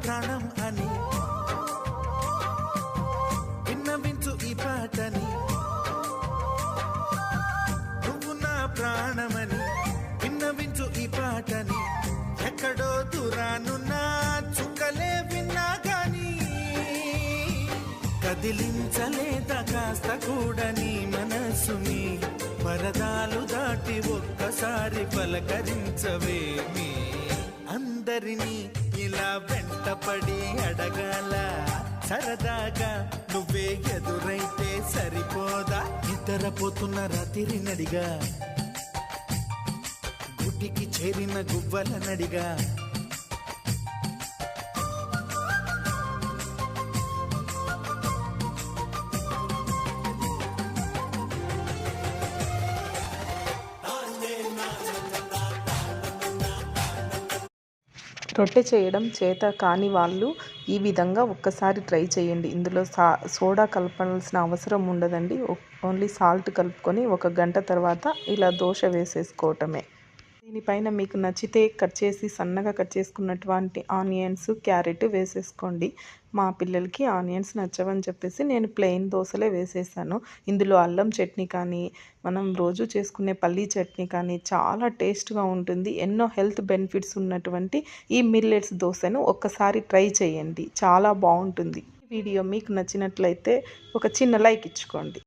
ప్రాణం అని విన్నవించు ఈ పాటని, నువ్వు నా ప్రాణమని విన్నవించు ఈ పాటని, ఎక్కడో దూరానున్నా చుక్కలే విన్నా గాని కదిలించలేదా కాస్త కూడా నీ మనసుని, పరదాలు దాటి ఒక్కసారి పలకరించవేమి. అందరినీ ఇలా వెంటపడి అడగాల సరదాగా, నువ్వే ఎదురైతే సరిపోదా. నిద్రపోతున్న రాత్రి నడిగా, గుడ్డికి చేరిన గువ్వల నడిగా, రొట్టె చేయడం చేత కాని వాళ్ళు ఈ విధంగా ఒక్కసారి ట్రై చేయండి. ఇందులో సోడా కలపాల్సిన అవసరం ఉండదండి. ఓన్లీ సాల్ట్ కలుపుకొని 1 గంట తర్వాత ఇలా దోశ వేసేసుకోవటమే. దీనిపైన మీకు నచ్చితే సన్నగా కట్ చేసుకున్నటువంటి ఆనియన్స్, క్యారెట్ వేసేసుకోండి. మా పిల్లలకి ఆనియన్స్ నచ్చవని చెప్పేసి నేను ప్లెయిన్ దోశలే వేసేసాను. ఇందులో అల్లం చట్నీ కానీ, మనం రోజు చేసుకునే పల్లీ చట్నీ కానీ చాలా టేస్ట్గా ఉంటుంది. ఎన్నో హెల్త్ బెనిఫిట్స్ ఉన్నటువంటి ఈ మిల్లెట్స్ దోశను ఒక్కసారి ట్రై చేయండి, చాలా బాగుంటుంది. ఈ వీడియో మీకు నచ్చినట్లయితే ఒక చిన్న లైక్ ఇచ్చుకోండి.